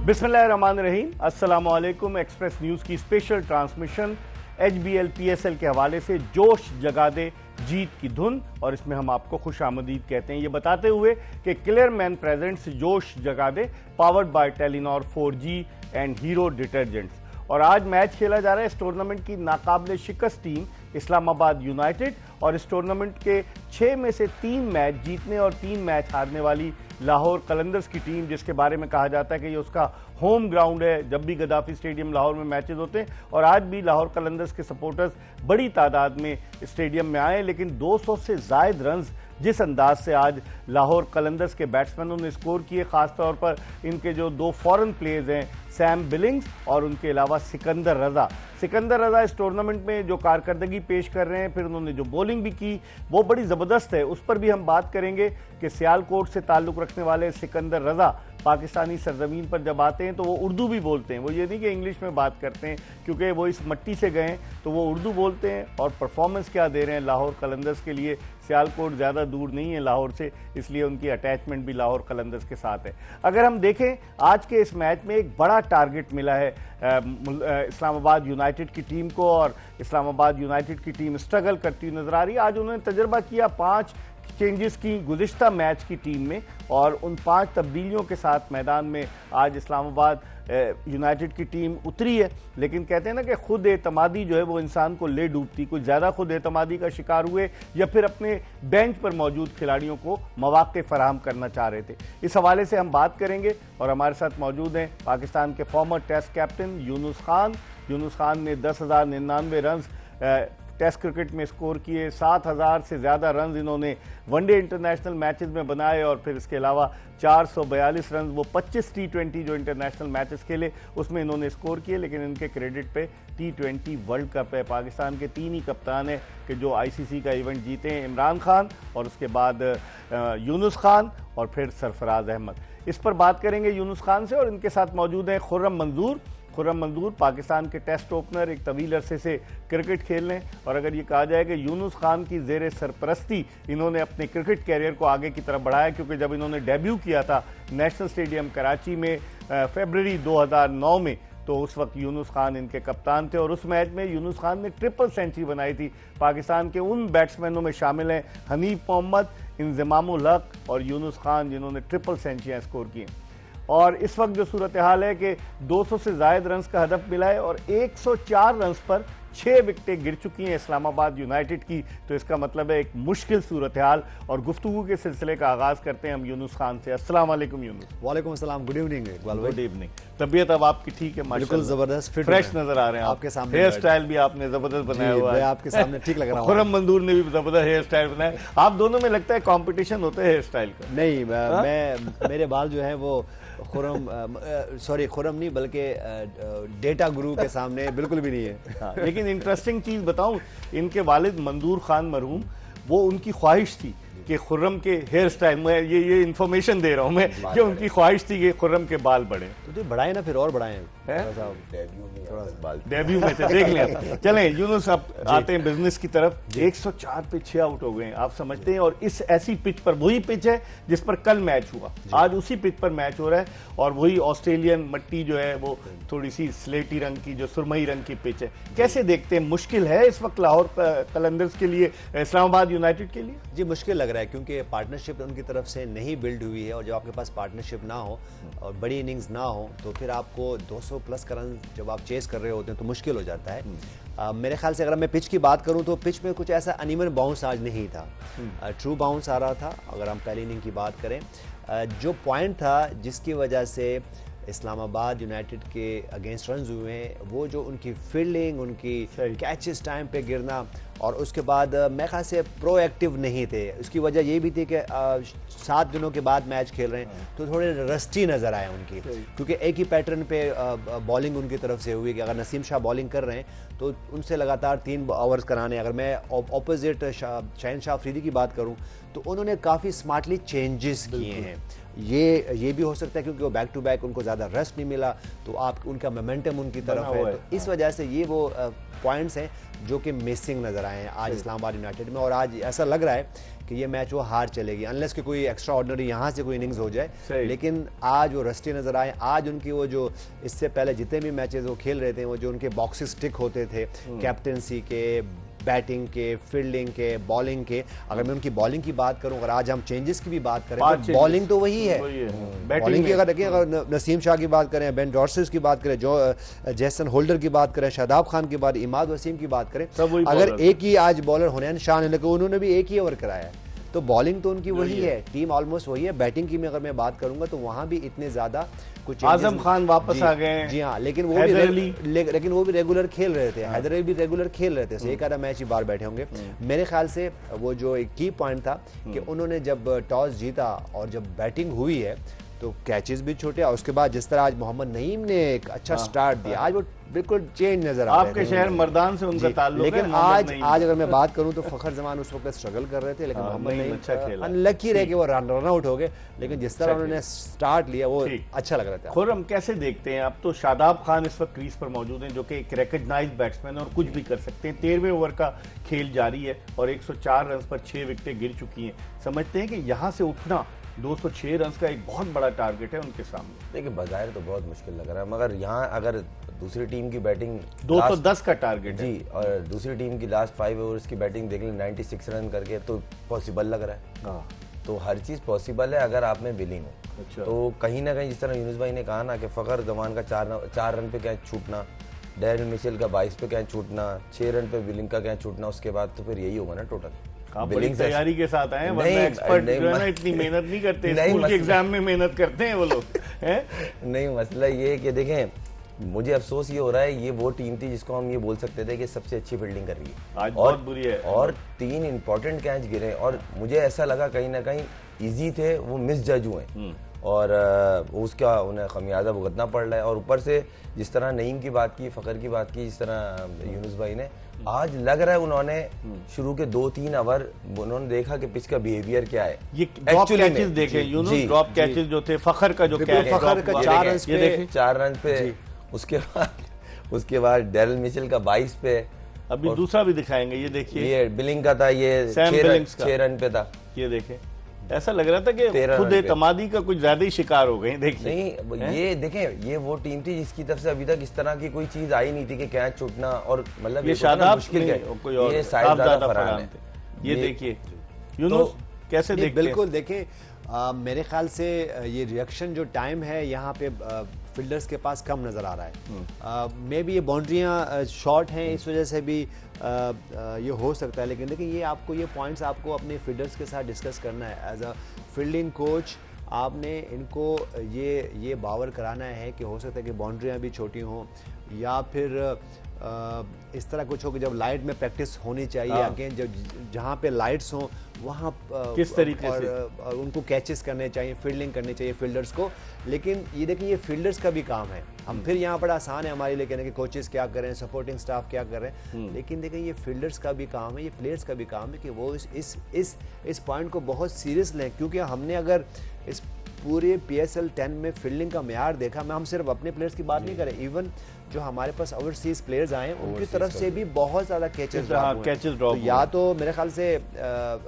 बिस्मिल्लाहिर्रहमानिर्रहीम, अस्सलामु अलैकुम। एक्सप्रेस न्यूज़ की स्पेशल ट्रांसमिशन HBL PSL के हवाले से जोश जगा दे जीत की धुन, और इसमें हम आपको खुश आमदीद कहते हैं, ये बताते हुए कि क्लियर मैन प्रेजेंट्स जोश जगा दे, powered by Telenor 4G and hero detergents. और आज मैच खेला जा रहा है इस टूर्नामेंट की नाकाबिले शिकस्त टीम इस्लामाबाद यूनाइटेड और इस टूर्नामेंट के 6 में से 3 मैच जीतने और 3 मैच हारने वाली लाहौर कलंदर्स की टीम, जिसके बारे में कहा जाता है कि ये उसका होम ग्राउंड है। जब भी गद्दाफी स्टेडियम लाहौर में मैचेस होते हैं, और आज भी लाहौर कलंदर्स के सपोर्टर्स बड़ी तादाद में स्टेडियम में आए, लेकिन 200 से ज़ायद रन्स जिस अंदाज से आज लाहौर कलंदर्स के बैट्समैनों ने स्कोर किए, खासतौर पर इनके जो 2 फॉरेन प्लेयर्स हैं सैम बिलिंग्स और उनके अलावा सिकंदर रजा इस टूर्नामेंट में जो कारकर्दगी पेश कर रहे हैं, फिर उन्होंने जो बॉलिंग भी की वो बड़ी ज़बरदस्त है। उस पर भी हम बात करेंगे कि सियालकोट से ताल्लुक़ रखने वाले सिकंदर रजा पाकिस्तानी सरजमीन पर जब आते हैं तो वो उर्दू भी बोलते हैं। वो ये नहीं कि इंग्लिश में बात करते हैं, क्योंकि वो इस मट्टी से गए हैं तो वो उर्दू बोलते हैं। और परफॉर्मेंस क्या दे रहे हैं लाहौर कलंदर्स के लिए। सियालकोट ज़्यादा दूर नहीं है लाहौर से, इसलिए उनकी अटैचमेंट भी लाहौर कलंदर्स के साथ है। अगर हम देखें आज के इस मैच में एक बड़ा टारगेट मिला है इस्लामाबाद यूनाइटेड की टीम को, और इस्लामाबाद यूनाइटेड की टीम स्ट्रगल करती नजर आ रही है। आज उन्होंने तजर्बा किया 5 चेंजेस की गुज़िश्ता मैच की टीम में, और उन 5 तब्दीलियों के साथ मैदान में आज इस्लामाबाद यूनाइटेड की टीम उतरी है। लेकिन कहते हैं ना कि खुद एतमादी जो है वो इंसान को ले डूबती। कुछ ज़्यादा खुद एतमादी का शिकार हुए या फिर अपने बेंच पर मौजूद खिलाड़ियों को मौक़े फराहम करना चाह रहे थे। इस हवाले से हम बात करेंगे, और हमारे साथ मौजूद हैं पाकिस्तान के former test captain Younis Khan ने 10,099 रन टेस्ट क्रिकेट में स्कोर किए। 7,000 से ज़्यादा रन इन्होंने वनडे इंटरनेशनल मैचेस में बनाए, और फिर इसके अलावा 442 रन वो 25 T20 जो इंटरनेशनल मैचेस खेले उसमें इन्होंने स्कोर किए। लेकिन इनके क्रेडिट पे T20 वर्ल्ड कप है। पाकिस्तान के 3 ही कप्तान हैं कि जो ICC का इवेंट जीते हैं, इमरान खान, और उसके बाद यूनुस खान, और फिर सरफराज अहमद। इस पर बात करेंगे यूनुस खान से, और इनके साथ मौजूद हैं खुर्रम मंजूर पाकिस्तान के टेस्ट ओपनर, एक तवील अरसे से क्रिकेट खेल रहे हैं। और अगर ये कहा जाए कि यूनुस खान की ज़ेरे सरपरस्ती इन्होंने अपने क्रिकेट कैरियर को आगे की तरफ बढ़ाया, क्योंकि जब इन्होंने डेब्यू किया था नेशनल स्टेडियम कराची में फरवरी 2009 में, तो उस वक्त यूनुस खान इनके कप्तान थे, और उस मैच में यूनुस खान ने ट्रिपल सेंचुरी बनाई थी। पाकिस्तान के उन बैट्समैनों में शामिल हैं हनीफ मोहम्मद, इंज़मामुल हक और यूनुस खान, जिन्होंने ट्रिपल सेंचुरियाँ स्कोर की। और इस वक्त जो सूरत हाल है कि 200 से ज़ायद रन्स का हदफ मिला है, और 104 रन्स पर 6 विकेटें गिर चुकी हैं इस्लामाबाद यूनाइटेड की। तो इसका मतलब है एक मुश्किल सूरत हाल। और गुफ्तगू के सिलसिले का आगाज़ करते हैं हम यूनुस खान से। अस्सलाम वालेकुम यूनुस। वालेकुम अस्सलाम, गुड इवनिंग इकबाल भाई। Good evening. तबीयत अब आपकी ठीक है? बिल्कुल जबरदस्त, फिट फ्रेश नजर आ रहे हैं आपके सामने। हेयर स्टाइल भी आपने जबरदस्त बनाया हुआ है, आपके सामने ठीक लग रहा है। खुर्रम मंजूर ने भी जबरदस्त हेयर स्टाइल बनाया। आप दोनों में लगता है कंपटीशन होता है हेयर स्टाइल का? नहीं, मेरे बाल जो है वो खुर्रम नहीं बल्कि डेटा गुरु के सामने बिल्कुल भी नहीं है। लेकिन इंटरेस्टिंग चीज बताऊं, इनके वालिद मंजूर खान मरहूम, वो उनकी ख्वाहिश थी कि खुर्रम के हेयर स्टाइल में, ये इन्फॉर्मेशन दे रहा हूं मैं, कि उनकी ख्वाहिश थी कि खुर्रम के बाल बढ़े। तो बढ़ाए ना, फिर और बढ़ाए डेब्यू में से देख लें। चलें यूनुस, अब आते हैं बिजनेस की तरफ। 104 पे 6 आउट हो गए आप समझते हैं, और इस ऐसी पिच पर, वही पिच है जिस पर कल मैच हुआ, आज उसी पिच पर मैच हो रहा है, और वही ऑस्ट्रेलियन मट्टी जो है वो थोड़ी सी स्लेटी रंग की, जो सुरमई रंग की पिच है। कैसे देखते हैं, मुश्किल है इस वक्त लाहौर कलंदर्स के लिए, इस्लामाबाद यूनाइटेड के लिए? जी मुश्किल लग रहा है, क्योंकि पार्टनरशिप उनकी तरफ से नहीं बिल्ड हुई है, और जब आपके पास पार्टनरशिप ना हो और बड़ी इनिंग्स ना हो, तो फिर आपको 200 प्लस का रन जब आप चेस कर रहे होते हैं तो मुश्किल हो जाता है। मेरे ख्याल से अगर मैं पिच की बात करूं तो पिच में कुछ ऐसा अनइवन बाउंस आज नहीं था, ट्रू बाउंस आ रहा था। अगर हम पहली इनिंग की बात करें, जो पॉइंट था जिसकी वजह से इस्लामाबाद यूनाइटेड के अगेंस्ट रन हुए हैं, वो जो उनकी फील्डिंग, उनकी कैचेस टाइम पे गिरना, और उसके बाद मैं ख्याल से प्रोएक्टिव नहीं थे। उसकी वजह ये भी थी कि 7 दिनों के बाद मैच खेल रहे हैं तो थोड़े रस्टी नज़र आए उनकी, क्योंकि एक ही पैटर्न पे बॉलिंग उनकी तरफ से हुई कि अगर नसीम शाह बॉलिंग कर रहे हैं तो उनसे लगातार 3 ओवर्स कराने। अगर मैं ऑपोजिट शाहीन शाह अफरीदी की बात करूँ तो उन्होंने काफ़ी स्मार्टली चेंजेस किए हैं। ये भी हो सकता है क्योंकि वो बैक टू बैक उनको ज़्यादा रेस्ट नहीं मिला, तो आप उनका मोमेंटम उनकी तरफ है, तो इस वजह से ये वो पॉइंट्स हैं जो कि मिसिंग नज़र आए हैं आज इस्लामाबाद यूनाइटेड में। और आज ऐसा लग रहा है कि ये मैच वो हार चलेगी अनलेस कि कोई एक्स्ट्रा ऑर्डिनरी यहाँ से कोई इनिंग्स हो जाए, लेकिन आज वो रस्टी नज़र आए। आज उनकी वो जो इससे पहले जितने भी मैचेस वो खेल रहे थे, वो जो उनके बॉक्सेस टिक होते थे कैप्टनसी के, बैटिंग के, फील्डिंग के, बॉलिंग के, अगर मैं उनकी बॉलिंग की बात करूं, अगर आज हम चेंजेस की भी बात करें तो बॉलिंग तो वही है। बॉलिंग की अगर देखें, अगर नसीम शाह की बात करें, बेन डॉर्सेस की बात करें, जो जैसन होल्डर की बात करें, शादाब खान की बात, इमाद वसीम की बात करें, अगर एक ही आज बॉलर हुनैन शाह ने, लेकिन उन्होंने भी एक ही ओवर कराया है, तो बॉलिंग तो उनकी वही है, टीम ऑलमोस्ट वही है। बैटिंग की मैं अगर मैं बात करूंगा तो वहां भी इतने ज्यादा कुछ, आजम खान वापस आ गए, जी हाँ, लेकिन वो भी रेगुलर खेल रहे थे, हैदर अली भी रेगुलर खेल रहे थे, एक आधा मैच ही बाहर बैठे होंगे। मेरे ख्याल से वो जो एक की पॉइंट था कि उन्होंने जब टॉस जीता और जब बैटिंग हुई है तो कैचेस भी छोटे, और उसके बाद जिस तरह आज मोहम्मद नईम ने एक अच्छा स्टार्ट दिया, आज वो बिल्कुल चेंज नजर आ रहा है। आपके शहर मर्दान से उनका ताल्लुक है, लेकिन आज अगर मैं बात करूं तो फखर जमान उस वक्त स्ट्रगल कर रहे थे, लेकिन मोहम्मद नईम अच्छा खेला, अनलकी रह के वो रन आउट हो गए, लेकिन जिस तरह उन्होंने स्टार्ट लिया वो अच्छा लग रहा था। खुर्रम कैसे देखते हैं आप? तो शादाब खान इस वक्त क्रीज पर मौजूद हैं, जो कि एक रिकॉग्नाइज्ड बैट्समैन है और कुछ भी कर सकते हैं। 13वें ओवर का खेल जारी है और 104 रन पर 6 विकेटें गिर चुकी हैं। समझते हैं कि यहां से उठना 206 रन का एक बहुत बड़ा टारगेट है उनके सामने। देखिए बजाय तो बहुत मुश्किल लग रहा है, मगर यहाँ अगर दूसरी टीम की बैटिंग 210 का टारगेट जी, और दूसरी टीम की लास्ट 5 ओवर्स की बैटिंग देख लें 96 रन करके, तो पॉसिबल लग रहा है। हाँ, तो हर चीज़ पॉसिबल है अगर आप में विलिंग हो। अच्छा। तो कहीं ना कहीं जिस तरह यूनुस भाई ने कहा ना कि फ़खर जमान का 4 रन पे कैच छूटना, डैरिल मिचेल का 22 पे कैच छूटना, 6 रन पे विलिंग का कैच छूटना, उसके बाद तो फिर यही होगा ना टोटल। आप बड़ी तैयारी के साथ आए हैं, वरना एक्सपर्ट जो है ना इतनी मेहनत नहीं करते, स्कूल के एग्जाम में मेहनत करते हैं वो लोग हैं। नहीं, मसला ये है कि देखें, मुझे अफसोस ये हो रहा है, ये वो टीम थी जिसको हम ये बोल सकते थे कि सबसे अच्छी फील्डिंग कर रही है, आज बहुत बुरी है, और 3 इंपॉर्टेंट कैच गिरे, और मुझे ऐसा लगा कहीं ना कहीं इजी थे, वो मिस जज हुए और उसका उन्हें खमियाजा भुगतना पड़ रहा है। और ऊपर से जिस तरह नईम की बात की, फ़खर की बात की, जिस तरह यूनुस भाई ने, आज लग रहा है उन्होंने शुरू के 2-3 ओवर उन्होंने देखा कि पिच का बिहेवियर क्या है। ये ड्रॉप कैचेस देखे यूनुस, ड्रॉप कैचेस जो थे, फ़खर का जो कैच, फ़खर का 4 रन पे, उसके बाद डैरिल मिचेल का 22 पे, अभी दूसरा भी दिखाएंगे, ये देखिए, ये बिलिंग का था, ये 6 रन पे था, ये देखे। ऐसा लग रहा था कि खुद एतमादी का कुछ ज्यादा ही शिकार हो गए। देखिए नहीं, ये देखें, ये वो टीम थी जिसकी तरफ से अभी तक इस तरह की कोई चीज आई नहीं थी कि कैच छूटना, और मतलब ये शादाब मुश्किल है, कोई और ये साइड ज्यादा फरहान है। ये देखिए यूनुस कैसे देखते हैं? बिल्कुल देखें, मेरे ख्याल से ये रिएक्शन जो टाइम है यहाँ पे फील्डर्स के पास कम नज़र आ रहा है। मे बी ये बाउंड्रियाँ शॉर्ट हैं, इस वजह से भी ये हो सकता है, लेकिन देखिए ये आपको ये पॉइंट्स आपको अपने फील्डर्स के साथ डिस्कस करना है। एज अ फील्डिंग कोच आपने इनको ये बावर कराना है कि हो सकता है कि बाउंड्रियाँ भी छोटी हों, या फिर इस तरह कुछ हो कि जब लाइट में प्रैक्टिस होनी चाहिए, अगेन जब जहाँ पे लाइट्स हों वहाँ किस तरीके से और उनको कैचेस करने चाहिए, फील्डिंग करनी चाहिए फील्डर्स को। लेकिन ये देखिए, ये फील्डर्स का भी काम है। हम फिर यहाँ पर आसान है हमारे लिए कहने कि कोचेस क्या कर रहे हैं, सपोर्टिंग स्टाफ क्या कर रहे हैं, लेकिन देखिए ये फील्डर्स का भी काम है, ये प्लेयर्स का भी काम है कि वो इस पॉइंट को बहुत सीरियस लें। क्योंकि हमने अगर इस पूरे PSL 10 में फील्डिंग का म्यार देखा, मैं हम सिर्फ अपने प्लेयर्स की बात नहीं करें, इवन जो हमारे पास ओवरसीज प्लेयर्स आए उनकी तरफ से भी बहुत ज़्यादा कैचेस ड्रॉप, या तो मेरे ख्याल से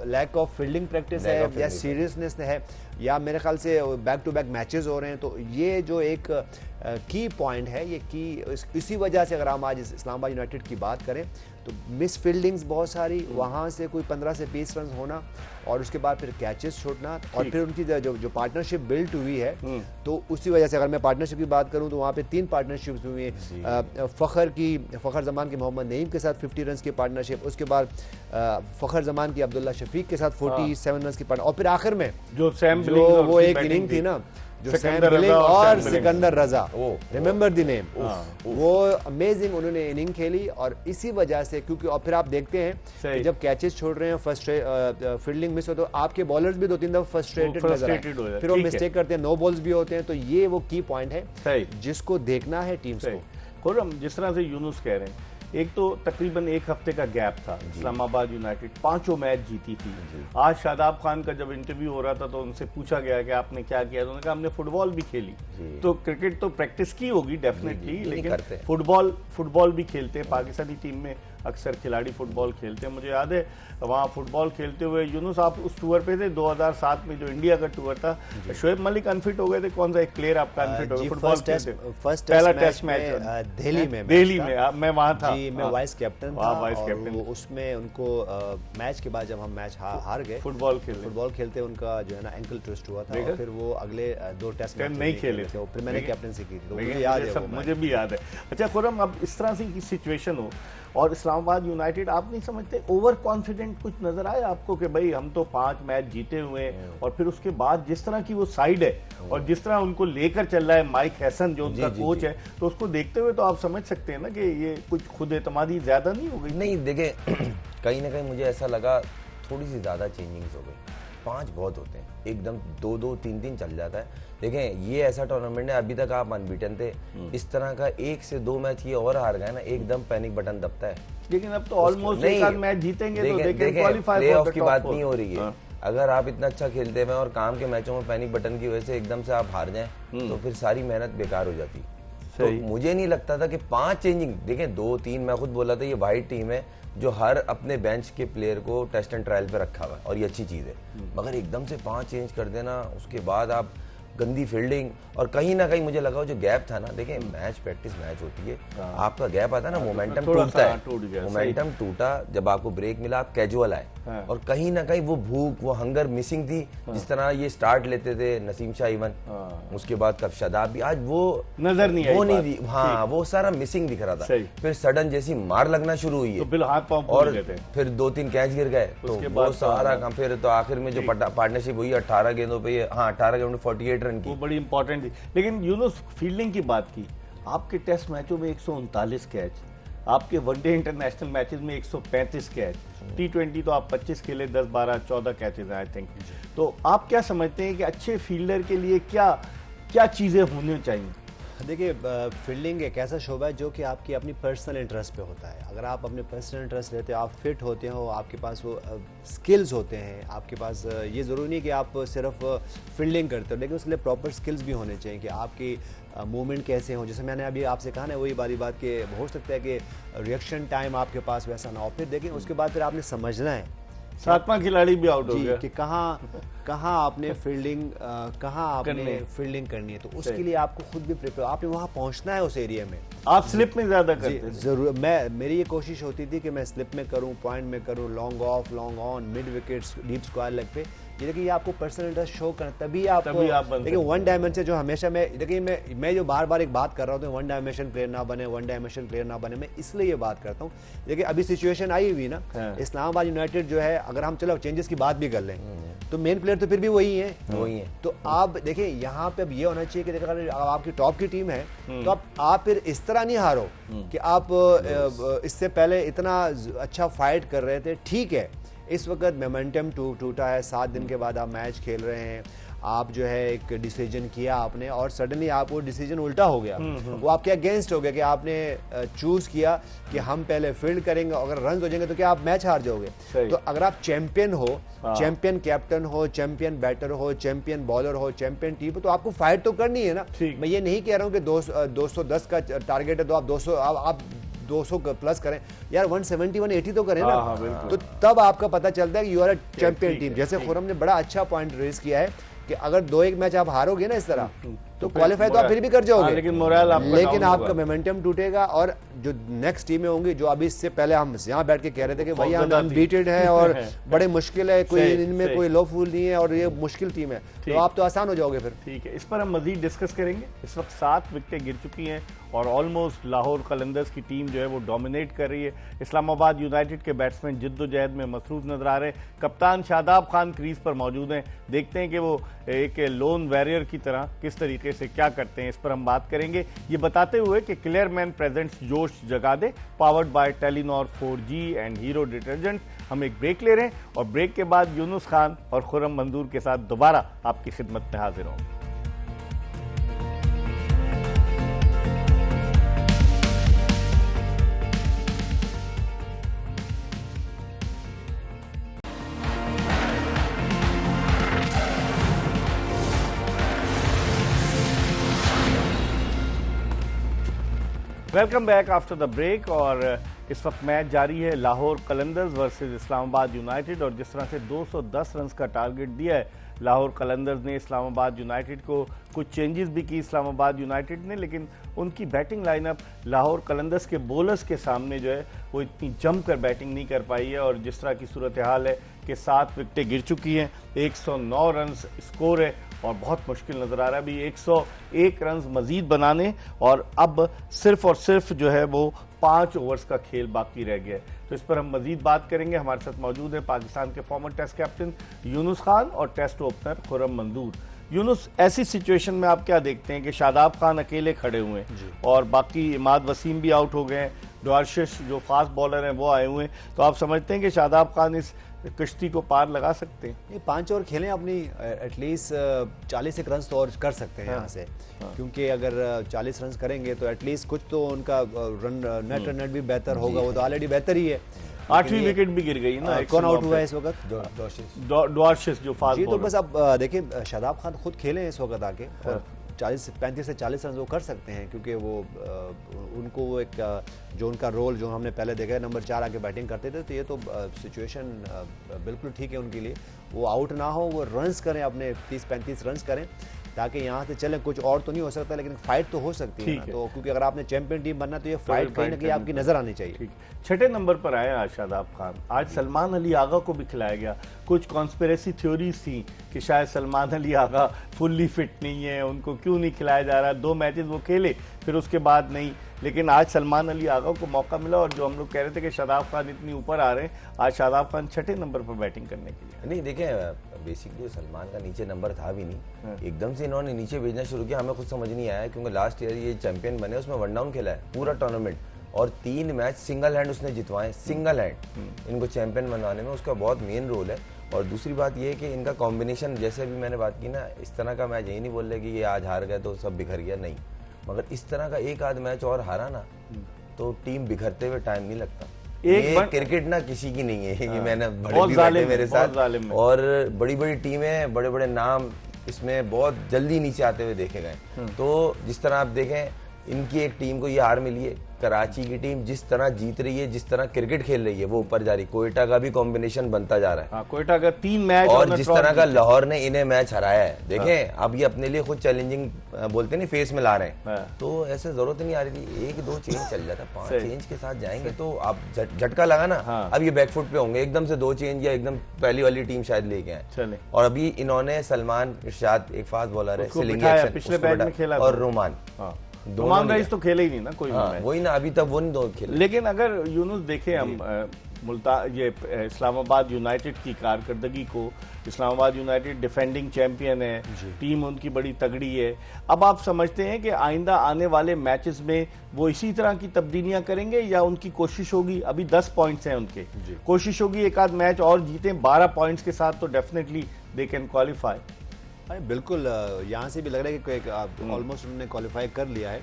लैक ऑफ फील्डिंग प्रैक्टिस है, या सीरियसनेस है, या मेरे ख्याल से बैक टू बैक मैचेस हो रहे हैं। तो ये जो एक की पॉइंट है, ये की इसी वजह से अगर हम आज इस्लामाबाद यूनाइटेड की बात करें तो मिस फील्डिंग्स बहुत सारी, वहाँ से कोई 15 से 20 रन होना, और उसके बाद फिर कैचेस छोड़ना, और फिर उनकी जो पार्टनरशिप बिल्ट हुई है, तो उसी वजह से अगर मैं पार्टनरशिप की बात करूं तो वहाँ पे 3 पार्टनरशिप्स हुई हैं। फ़खर जमान की मोहम्मद नईम के साथ 50 रन की पार्टनरशिप, उसके बाद फ़खर जमान की अब्दुल्ला शफीक के साथ 47 रन की पार्टनर, और फिर आखिर में जो वो एक इनिंग थी ना, जो सैम बिलिंग और सिकंदर रजा, रिमेंबर द नेम, वो अमेजिंग उन्होंने इनिंग खेली। और इसी वजह से, क्योंकि और फिर आप देखते हैं कि जब कैचेस छोड़ रहे हैं, फील्डिंग मिस हो, तो आपके बॉलर्स भी 2-3 दफा फ्रस्ट्रेटेड नजर आए, फिर वो मिस्टेक करते हैं, नो बॉल्स भी होते हैं। तो ये वो की पॉइंट है जिसको देखना है टीम्स को। खुर्रम, जिस तरह से यूनुस कह रहे हैं एक तो तकरीबन एक हफ्ते का गैप था, इस्लामाबाद यूनाइटेड 5 मैच जीती थी। आज शादाब खान का जब इंटरव्यू हो रहा था तो उनसे पूछा गया कि आपने क्या किया, तो उन्होंने कहा हमने फुटबॉल भी खेली। तो क्रिकेट तो प्रैक्टिस की होगी डेफिनेटली, लेकिन फुटबॉल भी खेलते हैं। पाकिस्तानी टीम में अक्सर खिलाड़ी फुटबॉल खेलते हैं। मुझे याद है वहाँ फुटबॉल खेलते हुए यूनुस आप उस टूर पे थे 2007 में जो इंडिया का टूर था, शोएब मलिक अनफिट हो गए थे। कौन सा एक प्लेयर आपका अनफिट हो गया फुटबॉल खेलते? पहला टेस्ट मैच दिल्ली में मैं वहाँ था जी, मैं वाइस कैप्टन था। और उसमें उनको मैच के बाद जब हम मैच हार गए, फुटबॉल खेलते उनका जो है ना एंकल ट्विस्ट हुआ था और फिर वो अगले 2 टेस्ट मैच नहीं खेले थे। फिर मैंने कैप्टनसी की थी, मुझे याद है, मुझे भी याद है। अच्छा खुर्रम, अब इस तरह से सिचुएशन हो और इस्लामाबाद यूनाइटेड, आप नहीं समझते ओवर कॉन्फिडेंट कुछ नजर आया आपको कि भाई हम तो 5 मैच जीते हुए हैं, और फिर उसके बाद जिस तरह की वो साइड है और जिस तरह उनको लेकर चल रहा है माइक हैसन जो उनका कोच है, तो उसको देखते हुए तो आप समझ सकते हैं ना कि ये कुछ खुद एतमादी ज्यादा नहीं हो गई? नहीं, देखें कहीं ना कहीं मुझे ऐसा लगा थोड़ी सी ज्यादा चेंजिंग्स हो गई। 5 बहुत होते हैं, एकदम 2-2 3-3 चल जाता है। देखें ये ऐसा टूर्नामेंट है, अभी तक आप अनबीटन थे, इस तरह का 1 से 2 मैच ये और हार गए ना, एकदम पैनिक बटन दबता है। लेकिन अब तो ऑलमोस्ट एक आध मैच जीतेंगे तो देखें क्वालीफाई प्ले ऑफ की बात नहीं हो रही है। अगर आप इतना अच्छा खेलते हैं और काम के मैचों में पैनिक बटन की वजह से एकदम से आप हार जाएं तो फिर सारी मेहनत बेकार हो जाती। तो मुझे नहीं लगता था कि 5 चेंजिंग, देखें 2-3 मैं खुद बोला था ये वाइट टीम है जो हर अपने बेंच के प्लेयर को टेस्ट एंड ट्रायल पे रखा हुआ है और ये अच्छी चीज है, मगर एकदम से 5 चेंज कर देना, उसके बाद आप गंदी फील्डिंग, और कहीं ना कहीं मुझे लगा जो गैप था ना, देखें मैच प्रैक्टिस मैच होती है, आपका गैप आता है ना, मोमेंटम टूटता है, मोमेंटम टूटा, जब आपको ब्रेक मिला आप कैजुअल आए, और कहीं ना कहीं वो भूख, वो हंगर मिसिंग थी। जिस तरह ये स्टार्ट लेते थे नसीम शाह इवन, उसके बाद कब शादाब भी, आज वो नजर नहीं, वो नहीं, हाँ वो सारा मिसिंग दिख रहा था। फिर सडन जैसी मार लगना शुरू हुई है और फिर 2-3 कैच गिर गए, तो वो सारा काम, फिर तो आखिर में जो पार्टनरशिप हुई 18 गेंदों पे, हाँ 18 गेंदों में 48 रन की, वो बड़ी इंपॉर्टेंट थी। लेकिन यूनुस फील्डिंग की बात की, आपके टेस्ट मैचों में 139 कैच, आपके वनडे इंटरनेशनल मैचेस में 135 कैच, T20 तो आप 25 खेले, 10, 12, 14 कैचेस आई थिंक। तो आप क्या समझते हैं कि अच्छे फील्डर के लिए क्या क्या चीजें होनी चाहिए? देखिए फील्डिंग एक ऐसा शोबा है जो कि आपकी अपनी पर्सनल इंटरेस्ट पे होता है। अगर आप अपने पर्सनल इंटरेस्ट लेते हो, आप फिट होते हो, आपके पास वो स्किल्स होते हैं, आपके पास ये ज़रूरी नहीं कि आप सिर्फ फील्डिंग करते हो, लेकिन उसके लिए प्रॉपर स्किल्स भी होने चाहिए कि आपकी मूवमेंट कैसे हो। जैसे मैंने अभी आपसे कहा ना, वही बारी बात कि हो सकता है कि रिएक्शन टाइम आपके पास वैसा ना हो, फिर देखिए उसके बाद फिर आपने समझना है 7वां खिलाड़ी भी आउट हो गया कि कहाँ आपने फील्डिंग फील्डिंग करनी है। तो उसके लिए आपको खुद भी प्रिपेयर, आपने वहाँ पहुँचना है उस एरिया में। आप स्लिप में ज्यादा करते हैं? जरूर, मेरी ये कोशिश होती थी कि मैं स्लिप में करूँ, पॉइंट में करूँ, long off, long on, mid wickets, deep square leg पे। ये देखिए, ये आपको पर्सनल इंटरेस्ट शो करना, तभी आप देखिए वन डायमेंशन जो हमेशा देखिए मैं जो बार बार एक बात कर रहा हूँ, वन डायमेंशन प्लेयर ना बने, वन डायमेंशन प्लेयर ना बने, मैं इसलिए ये बात करता हूँ। देखिए अभी सिचुएशन आई हुई ना, इस्लामाबाद यूनाइटेड जो है, अगर हम चलो चेंजेस की बात भी कर लें तो मेन प्लेयर तो फिर भी वही है। तो आप देखिए यहाँ पे अब ये होना चाहिए कि अगर आपकी टॉप की टीम है तो आप फिर इस तरह नहीं हारो कि आप इससे पहले इतना अच्छा फाइट कर रहे थे। ठीक है, इस वक्त मोमेंटम टूटा है, 7 दिन के बाद आप मैच खेल रहे हैं, आप जो है एक डिसीजन किया आपने और सडनली आप वो डिसीजन उल्टा हो गया, वो आपके अगेंस्ट हो गया कि आपने चूज किया कि हम पहले फील्ड करेंगे, अगर रन हो जाएंगे तो क्या आप मैच हार जाओगे। तो अगर आप चैंपियन हो, चैंपियन कैप्टन हो, चैंपियन बैटर हो, चैंपियन बॉलर हो, चैंपियन टीम हो, तो आपको फाइट तो करनी है ना। मैं ये नहीं कह रहा हूँ कि 210 का टारगेट है तो आप 200 प्लस करें यार, 170 180 तो करें ना। तो तब आपका पता चलता है कि you are a champion team. जैसे खुर्रम ने बड़ा अच्छा पॉइंट रेज किया है कि अगर 2-1 मैच आप हारोगे ना इस तरह तो क्वालिफाई तो आप फिर भी कर जाओगे, लेकिन आपका मोमेंटम टूटेगा। और जो नेक्स्ट टीमें होंगी, जो अभी इससे पहले हम यहाँ बैठ के कह रहे थे कि भाई हम अनबीटेड है और बड़े मुश्किल है, कोई इनमें कोई लो फूल नहीं है और ये मुश्किल टीम है, तो आप तो आसान हो जाओगे फिर। ठीक है, इस पर हम मजीद डिस्कस करेंगे। इस वक्त 7 विकेटें गिर चुकी हैं और ऑलमोस्ट लाहौर कलंदर्स की टीम जो है वो डोमिनेट कर रही है। इस्लामाबाद यूनाइटेड के बैट्समैन जिद्दोजहद में मसरूफ नजर आ रहे हैं। कप्तान शादाब खान क्रीज पर मौजूद हैं, देखते हैं कि वो एक लोन वॉरियर की तरह किस तरीके से क्या करते हैं, इस पर हम बात करेंगे। ये बताते हुए कि क्लियरमैन प्रेजेंट्स जोश जगा दे, powered by Telenor 4G and hero detergent. हम एक ब्रेक ले रहे हैं और ब्रेक के बाद यूनुस खान और खुर्रम मंजूर के साथ दोबारा आपकी खिदमत में हाजिर होंगे। Welcome back after the break. और इस वक्त मैच जारी है लाहौर कलंदर्स वर्सेस इस्लामाबाद यूनाइटेड। और जिस तरह से 210 रन का टारगेट दिया है लाहौर कलंदर्स ने इस्लामाबाद यूनाइटेड को, कुछ चेंजेस भी की इस्लामाबाद यूनाइटेड ने, लेकिन उनकी बैटिंग लाइनअप लाहौर कलंदर्स के बॉलर्स के सामने जो है वो इतनी जमकर बैटिंग नहीं कर पाई है। और जिस तरह की सूरत हाल है कि 7 विकेटें गिर चुकी हैं, 109 रन स्कोर है और बहुत मुश्किल नजर आ रहा है अभी 101 रन मजीद बनाने, और अब सिर्फ और सिर्फ जो है वो 5 ओवर्स का खेल बाकी रह गया है। तो इस पर हम मजीद बात करेंगे। हमारे साथ मौजूद है पाकिस्तान के former test captain Younis Khan और टेस्ट ओपनर खुर्रम मंजूर। यूनुस, ऐसी सिचुएशन में आप क्या देखते हैं कि शादाब खान अकेले खड़े हुए हैं और बाकी इमाद वसीम भी आउट हो गए हैं, डॉर्शिश जो फास्ट बॉलर हैं वो आए हुए हैं, तो आप समझते हैं कि शादाब खान इस कश्ती को पार लगा सकते हैं? ये 5 ओवर खेलें अपनी, एटलीस्ट 40 एक रन तो और कर सकते हैं यहाँ से, क्योंकि अगर 40 रन करेंगे तो एटलीस्ट कुछ तो उनका नेट रन भी बेहतर होगा, वो तो ऑलरेडी बेहतर ही है। 8वीं विकेट भी गिर गई ना। कौन आउट हुआ है इस वक्त? डॉर्शिश जो फास्ट जी, तो बॉलर। बस अब देखिए शादाब खान खुद खेले इस वक्त आके, और 35 से 40 रन वो कर सकते हैं, क्योंकि वो उनको वो एक जो उनका रोल जो हमने पहले देखा है, नंबर 4 आके बैटिंग करते थे, तो ये तो सिचुएशन बिल्कुल ठीक है उनके लिए। वो आउट ना हो, वो रन्स करें, अपने 30-35 रन्स करें, ताकि यहाँ से चलें। कुछ और तो नहीं हो सकता, लेकिन फाइट तो हो सकती है ना। तो क्योंकि अगर आपने चैंपियन टीम बनना तो ये फाइट कहीं ना कहीं आपकी नजर आनी चाहिए। छठे नंबर पर आए आज शादाब खान। आज सलमान अली आगा को भी खिलाया गया। कुछ कॉन्स्पिरेसी थ्योरीज थी कि शायद सलमान अली आगा फुल्ली फिट नहीं है, उनको क्यों नहीं खिलाया जा रहा। 2 मैचेस वो खेले, फिर उसके बाद नहीं, लेकिन आज सलमान अली आगा को मौका मिला। और जो हम लोग कह रहे थे कि शादाब खान इतनी ऊपर आ रहे हैं, आज शादाब खान छठे नंबर पर बैटिंग करने के लिए। नहीं, देखें, बेसिकली सलमान का नीचे नंबर था भी नहीं, एकदम से इन्होंने नीचे भेजना शुरू किया, हमें खुद समझ नहीं आया, क्योंकि लास्ट ईयर ये चैंपियन बने, उसमें 1 डाउन खेला है पूरा टूर्नामेंट, और 3 मैच सिंगल हैंड उसने जितवाए, सिंगल हैंड इनको चैंपियन बनवाने में उसका बहुत मेन रोल है। और दूसरी बात ये है कि इनका कॉम्बिनेशन, जैसे अभी मैंने बात की ना, इस तरह का मैच यही नहीं बोल रहे कि ये आज हार गए तो सब बिखर गया, नहीं, मगर इस तरह का एक आध मैच और हारा ना तो टीम बिखरते हुए टाइम नहीं लगता। ये क्रिकेट ना किसी की नहीं है, ये मैंने बड़े भी बैठे मेरे साथ, और बड़ी बड़ी टीमें, बड़े बड़े नाम इसमें बहुत जल्दी नीचे आते हुए देखे गए। तो जिस तरह आप देखें, इनकी एक टीम को ये हार मिली है, कराची की टीम जिस तरह जीत रही है, जिस तरह क्रिकेट खेल रही है, वो ऊपर जा रही। कोयटा का भी कॉम्बिनेशन बनता जा रहा है, कोयटा का 3 मैच, और जिस तरह का लाहौर ने इन्हें मैच हराया है, देखें अब ये अपने लिए खुद चैलेंजिंग बोलते नहीं, फेस में ला रहे हैं। तो ऐसे जरूरत नहीं आ रही थी, 1-2 चेंज चल जाता, 5 चेंज के साथ जाएंगे तो आप झटका लगा ना। अब ये बैकफुट पे होंगे, एकदम से 2 चेंज या एकदम पहली वाली टीम शायद लेके आए। और अभी इन्होंने सलमान इरशाद, एक फास्ट बॉलर है, पिछले मैच में खेला, और रोमान, रोमान रईस तो खेले ही नहीं ना कोई। वही ना, अभी तक वो नहीं 2 खेले। लेकिन अगर यूनुस देखें हम ये इस्लामाबाद यूनाइटेड की कारकर्दगी को, इस्लामाबाद यूनाइटेड डिफेंडिंग चैंपियन है, टीम उनकी बड़ी तगड़ी है। अब आप समझते हैं कि आइंदा आने वाले मैचेस में वो इसी तरह की तब्दीलियां करेंगे, या उनकी कोशिश होगी, अभी 10 पॉइंट्स हैं उनके, कोशिश होगी एक आध मैच और जीतें, 12 पॉइंट्स के साथ तो डेफिनेटली दे कैन क्वालिफाई। बिल्कुल, यहाँ से भी लग रहा है कि ऑलमोस्ट उन्होंने क्वालिफाई कर लिया है,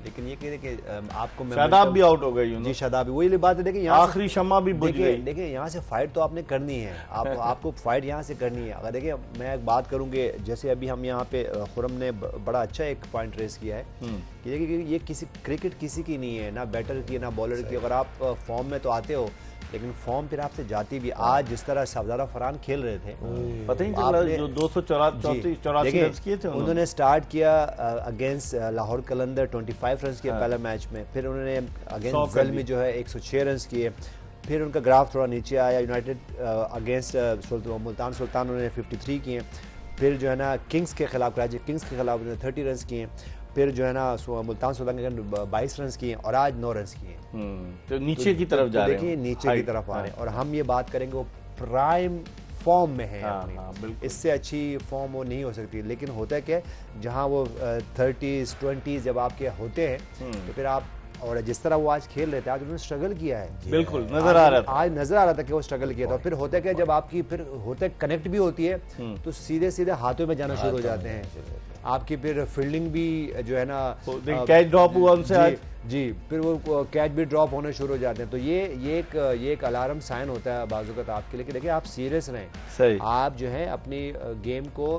लेकिन ये कह रहे कि आपको शादाब भी आउट हो गई। जी, शादाब भी, वही बात है। देखिए यहाँ आखिरी शम्मा भी बुझ गई। देखिए यहाँ से फाइट तो आपने करनी है, आपको फाइट यहाँ से करनी है। अगर देखिए मैं एक बात करूँ कि जैसे अभी हम यहाँ पे खुर्रम ने बड़ा अच्छा एक पॉइंट रेस किया है कि देखिए ये क्रिकेट किसी की नहीं है, ना बैटर की ना बॉलर की। अगर आप फॉर्म में तो आते हो, लेकिन फॉर्म फिर आपसे जाती भी। आज जिस तरह शहजादा फरहान खेल रहे थे, पता ही चला, जो 284 रन किए थे उन्होंने स्टार्ट किया अगेंस्ट लाहौर कलंदर, 25 रन किए पहले मैच में, फिर उन्होंने अगेंस्ट ज़ल्मी जो है 106 रन किए, फिर उनका ग्राफ थोड़ा नीचे आया। यूनाइटेड अगेंस्ट मुल्तान सुल्तान उन्होंने 53 किए, फिर जो है ना किंग्स के खिलाफ, कराची किंग्स के खिलाफ उन्होंने 30 रन किए, फिर जो है ना मुल्तान सुल्तान के 22 रन किए, और आज 9 रन किए। तो नीचे की तरफ जा रहे हैं, देखिए नीचे की तरफ आ रहे हैं। और हम ये बात करेंगे वो प्राइम फॉर्म में है अपनी, इससे अच्छी फॉर्म वो नहीं हो सकती। लेकिन होता है क्या, जहाँ वो 30s 20s जब आपके होते हैं, तो फिर आप, और जिस तरह वो आज खेल रहे थे, आज उन्होंने स्ट्रगल किया है, बिल्कुल नजर आ रहा था, आज नजर आ रहा था कि वो स्ट्रगल किया था। फिर होता है क्या, जब आपकी फिर होता है कनेक्ट भी होती है, तो सीधे सीधे हाथों में जाना शुरू हो जाते हैं। आपकी फिर फील्डिंग भी जो है ना कैच ड्रॉप हुआ उनसे आज जी, फिर वो कैच भी ड्रॉप होने शुरू हो जाते हैं। तो ये एक अलार्म साइन होता है बाजुकत आपके लिए कि देखिए आप सीरियस रहें, सही, आप जो है अपनी गेम को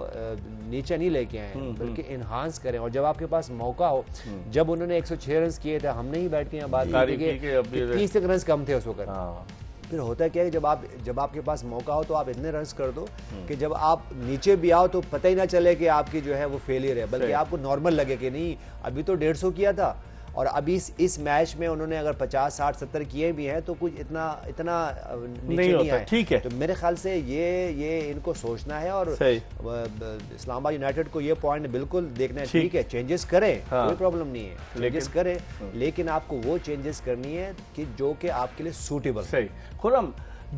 नीचे नहीं लेके आए बल्कि इन्हांस करें। और जब आपके पास मौका हो, जब उन्होंने 106 रन किए थे, हमने ही बैठ के यहाँ बात की कि 30 रन कम थे उस वक्त। फिर होता है क्या है जब आपके पास मौका हो तो आप इतने रन्स कर दो कि जब आप नीचे भी आओ तो पता ही ना चले कि आपकी जो है वो फेलियर है, बल्कि आपको नॉर्मल लगे कि नहीं अभी तो 150 किया था और अभी इस मैच में उन्होंने अगर 50, 60, 70 किए भी हैं तो कुछ इतना नीचे नहीं आए। ठीक है, तो मेरे ख्याल से ये इनको सोचना है और इस्लामाबाद यूनाइटेड को ये पॉइंट बिल्कुल देखना है। ठीक है, चेंजेस करें, कोई प्रॉब्लम नहीं है, चेंजेस करें, लेकिन आपको वो चेंजेस करनी है कि जो कि आपके लिए सूटेबल। सही। खुर्रम,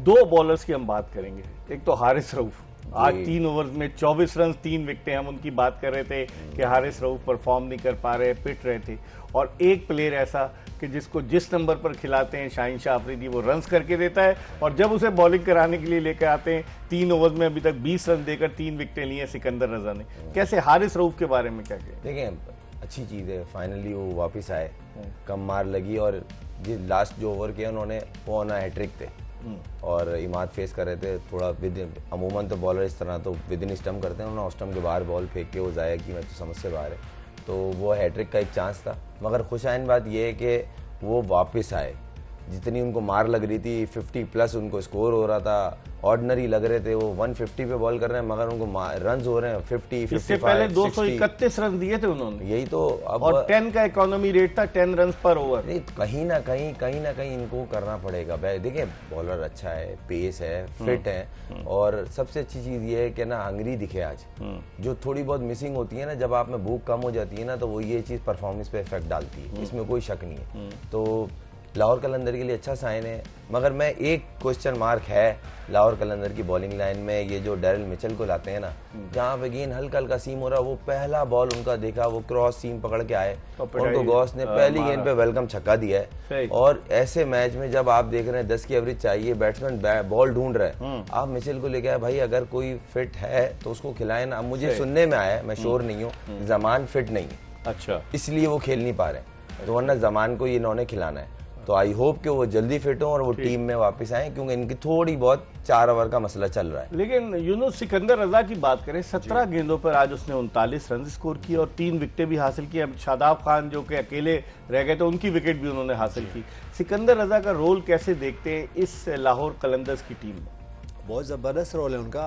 2 बॉलर्स की हम बात करेंगे। एक तो हारिस रऊफ, आज 3 ओवर में 24 रन 3 विकेटें, हम उनकी बात कर रहे थे कि हारिस रऊफ परफॉर्म नहीं कर पा रहे, पिट रहे थे। और एक प्लेयर ऐसा कि जिसको जिस नंबर पर खिलाते हैं शाहीन शाह अफरीदी, वो रन्स करके देता है, और जब उसे बॉलिंग कराने के लिए लेकर आते हैं 3 ओवर में अभी तक 20 रन देकर 3 विकेटें ली हैं सिकंदर रजा ने। कैसे हारिस रऊफ के बारे में क्या कहें? देखें, अच्छी चीज़ है, फाइनली वो वापस आए, कम मार लगी और लास्ट जो ओवर किया उन्होंने वो ना हैट्रिक थे और इमाद फेस कर रहे थे थोड़ा अमूमन तो बॉलर इस तरह तो विद इन स्टम्प करते हैं, उन्होंने स्टम्प के बाहर बॉल फेंक के वो जाया कि मैं तो समझ से बाहर है, तो वो हैट्रिक का एक चांस था। मगर खुशाइन बात यह है कि वो वापस आए, जितनी उनको मार लग रही थी 50 प्लस उनको स्कोर हो रहा था, ऑर्डिनरी लग रहे थे, वो 150 पे बॉल कर रहे हैं मगर उनको रन हो रहे हैं 50, 55, इससे पहले 231 रन दिए थे उन्होंने, यही तो अब, और 10 का इकोनॉमी रेट था, 10 रन पर ओवर। नहीं, कहीं ना कहीं इनको करना पड़ेगा। देखिए बॉलर अच्छा है, पेस है, फिट है, और सबसे अच्छी चीज ये है कि ना हंगरी दिखे आज। जो थोड़ी बहुत मिसिंग होती है ना, जब आप में भूख कम हो जाती है ना, तो वो ये चीज परफॉर्मेंस पे इफेक्ट डालती है, इसमें कोई शक नहीं है। तो लाहौर कलंदर के लिए अच्छा साइन है, मगर मैं एक क्वेश्चन मार्क है लाहौर कलंदर की बॉलिंग लाइन में। ये जो डेरिल मिचेल को लाते हैं ना, जहाँ पे गेंद हल्का सीम हो रहा, वो पहला बॉल उनका देखा, वो क्रॉस सीम पकड़ के आए, उनको गॉस ने पहली गेंद पे वेलकम छक्का दिया है। और ऐसे मैच में जब आप देख रहे हैं 10 की एवरेज चाहिए, बैट्समैन बॉल ढूंढ रहे हैं, आप मिचेल को लेके आए, भाई अगर कोई फिट है तो उसको खिलाए ना। मुझे सुनने में आया, मैं श्योर नहीं हूँ, जमान फिट नहीं है, अच्छा, इसलिए वो खेल नहीं पा रहे, तो वरना जमान को ये इन्होंने खिलाना है। तो आई होप कि वो जल्दी फिट हो और वो टीम में वापस आए, क्योंकि इनकी थोड़ी बहुत 4 ओवर का मसला चल रहा है। लेकिन यूनुस सिकंदर रजा की बात करें, 17 गेंदों पर आज उसने 39 रन स्कोर किए और 3 विकेटें भी हासिल की। अब शादाब खान जो कि अकेले रह गए तो उनकी विकेट भी उन्होंने हासिल की। सिकंदर रजा का रोल कैसे देखते हैं इस लाहौर कलंदर्स की टीम में? बहुत ज़बरदस्त रोल है उनका।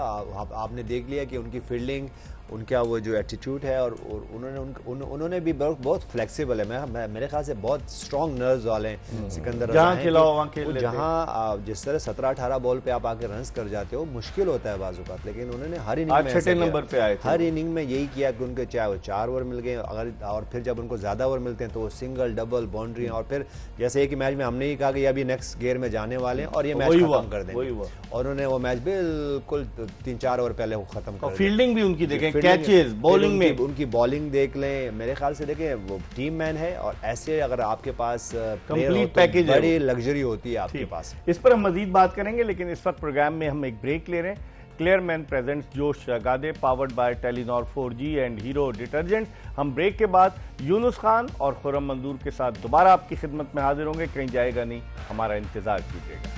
आपने देख लिया कि उनकी फील्डिंग, उनका वो जो एटीट्यूड है, और उन्होंने भी बहुत फ्लेक्सिबल है। मेरे ख्याल से बहुत स्ट्रॉन्ग नर्व्स वाले हैं सिकंदर। जहाँ खिलाओ वहाँ खेल लेते हैं। जहाँ जिस तरह 17-18 बॉल पे आप आके रन्स कर जाते हो, मुश्किल होता है बाज़, लेकिन उन्होंने हर इनिंग में 6 नंबर पे आए थे, हर इनिंग में यही किया कि उनके चाहे वो 4 ओवर मिल गए, अगर और फिर जब उनको ज़्यादा ओवर मिलते हैं तो वो सिंगल, डबल, बाउंड्री, और फिर जैसे एक मैच में हमने ही कहा कि अभी नेक्स्ट गेयर में जाने वाले हैं और ये मैच खत्म कर देंगे, और उन्होंने वो मैच बिल्कुल 3-4 ओवर पहले वो खत्म कर। फील्डिंग भी उनकी देखें, कैचेस, बॉलिंग में उनकी बॉलिंग देख लें, मेरे ख्याल से देखें वो टीम मैन है, और ऐसे अगर आपके पास कंप्लीट पैकेज, बड़ी लग्जरी होती है आपके पास। इस पर हम मजीद बात करेंगे, लेकिन इस वक्त प्रोग्राम में हम एक ब्रेक ले रहे हैं। क्लेयरमैन प्रेजेंट्स जोश जगादे, powered by Telenor 4G and hero detergent. हम ब्रेक के बाद यूनुस खान और खुर्रम मंजूर के साथ दोबारा आपकी खिदमत में हाजिर होंगे। कहीं जाएगा नहीं, हमारा इंतजार कीजिएगा।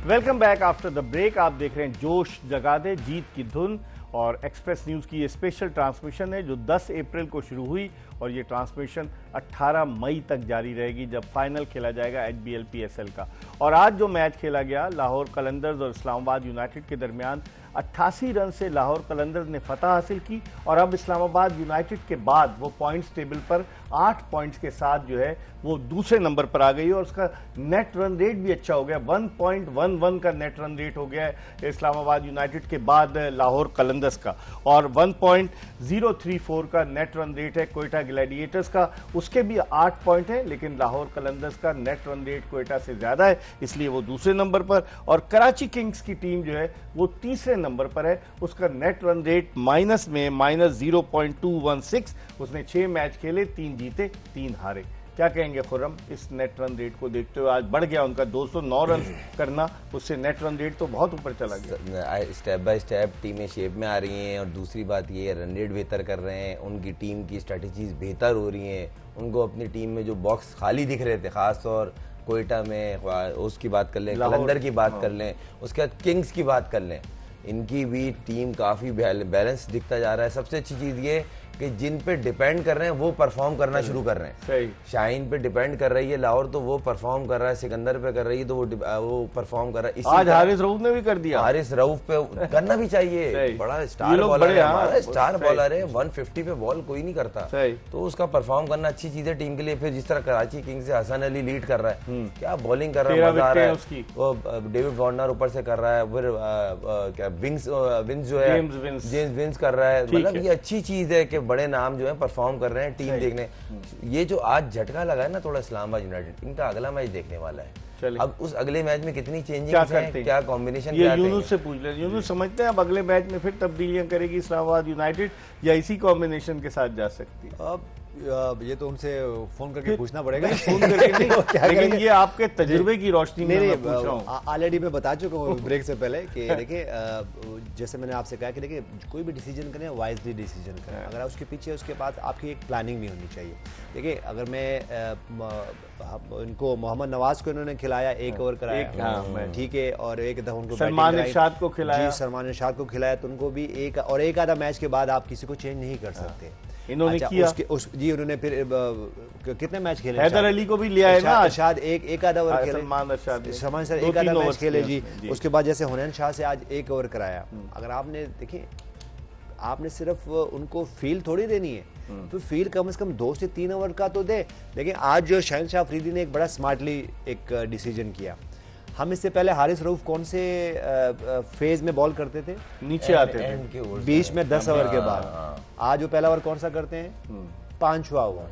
Welcome back after the break. आप देख रहे हैं जोश जगादे, जीत की धुन, और एक्सप्रेस न्यूज़ की ये स्पेशल ट्रांसमिशन है जो 10 अप्रैल को शुरू हुई और ये ट्रांसमिशन 18 मई तक जारी रहेगी, जब फाइनल खेला जाएगा HBL PSL का। और आज जो मैच खेला गया लाहौर कलंदर्स और इस्लामाबाद यूनाइटेड के दरमियान, 88 रन से लाहौर कलंदर्स ने फतह हासिल की, और अब इस्लामाबाद यूनाइटेड के बाद वो पॉइंट्स टेबल पर 8 पॉइंट्स के साथ जो है वो दूसरे नंबर पर आ गई, और उसका नेट रन रेट भी अच्छा हो गया। 1.11 का नेट रन रेट हो गया है इस्लामाबाद यूनाइटेड के बाद लाहौर कलंदर्स का, और 1.034 का नेट रन रेट है कोयटा ग्लैडिएटर्स का। उसके भी 8 पॉइंट है, लेकिन लाहौर कलंदर्स का नेट रन रेट कोयटा से ज्यादा है, इसलिए वो दूसरे नंबर पर। और कराची किंग्स की टीम जो है वो तीसरे नंबर पर है। उसका नेट रन रेट माइनस में -0.216। उसने 6 मैच खेले, 3 जीते 3 हारे। क्या कहेंगे खुर्रम इस नेट रन रेट को देखते हुए? आज बढ़ गया उनका 209 रन करना, उससे नेट रन रेट तो बहुत ऊपर चला गया। स्टेप बाय स्टेप टीमें शेप में आ रही हैं, और दूसरी बात ये रन रेट बेहतर कर रहे हैं, उनकी टीम की स्ट्रेटजीज बेहतर हो रही हैं। उनको अपनी टीम में जो बॉक्स खाली दिख रहे थे, खासतौर कोयटा में, उसकी बात कर लें, कलंदर की बात कर लें, उसके बाद किंग्स की बात कर लें, इनकी भी टीम काफ़ी बैलेंस दिखता जा रहा है। सबसे अच्छी चीज़ ये कि जिन पे डिपेंड कर रहे हैं वो परफॉर्म करना शुरू कर रहे हैं। सही। शाहीन पे डिपेंड कर रही है लाहौर, तो वो परफॉर्म कर रहा है। सिकंदर पे कर रही है तो वो परफॉर्म कर रहा है। आज हारिस रऊफ ने भी कर दिया। हारिस रऊफ पे करना भी चाहिए, बड़ा स्टार बॉलर है हमारा, स्टार बॉलर है। 150 पे बॉल कोई नहीं करता, तो उसका परफॉर्म करना अच्छी चीज है टीम के लिए। फिर जिस तरह कराची किंग्स से हसन अली लीड कर रहा है, क्या बॉलिंग कर रहा है, मजा आ रहा है। वो डेविड वार्नर ऊपर से कर रहा है, फिर क्या विंस जो है जेम्स विंस कर रहा है। मतलब ये अच्छी चीज है कि बड़े नाम जो है परफॉर्म कर रहे हैं टीम देखने। ये जो आज झटका लगा है ना थोड़ा इस्लामाबाद यूनाइटेड, इनका अगला मैच देखने वाला है। अब उस अगले मैच में कितनी चेंजिंग है, क्या कॉम्बिनेशन, ये यूनुस से पूछ ले। यूनुस समझते हैं अब अगले मैच में फिर तब्दीलियां करेगी इस्लामाबाद यूनाइटेड, या इसी कॉम्बिनेशन के साथ जा सकती है? अब ये तो उनसे फोन करके पूछना पड़ेगा। फोन करके नहीं, लेकिन ये आपके तजुर्बे की रोशनी में मैं पूछ रहा हूँ। ऑलरेडी मैं बता चुका हूँ ब्रेक से पहले कि देखिए, जैसे मैंने आपसे कहा कि देखिए कोई भी डिसीजन करें वाइजली डिसीजन करें। अगर उसके पीछे उसके बाद आपकी एक प्लानिंग भी होनी चाहिए। देखिए अगर मैं इनको मोहम्मद नवाज को इन्होंने खिलाया, 1 ओवर कराया, ठीक है, और एक दफा उनको सलमान इरशाद को खिलाया, सलमान इरशाद को खिलाया, तो उनको भी एक आधा मैच के बाद आप किसी को चेंज नहीं कर सकते। इन्होंने किया जी, उन्होंने फिर कितने मैच खेले? हैदर अली को भी लिया है ना, शायद एक आधा ओवर खेले, सलमान इरशाद सर एक आधा मैच खेले जी। उसके बाद जैसे हुनैन शाह से आज 1 ओवर कराया। अगर आपने देखिए, आपने सिर्फ उनको फील थोड़ी देनी है, तो फील कम से कम 2 से 3 ओवर का तो दे। लेकिन आज जो शहनशाह अफरीदी ने एक बड़ा स्मार्टली एक डिसीजन किया। हम इससे पहले हारिस रऊफ कौन से फेज में बॉल करते थे? नीचे आते थे बीच में 10 ओवर के बाद। आज वो पहला ओवर कौन सा करते हैं? 5वां ओवर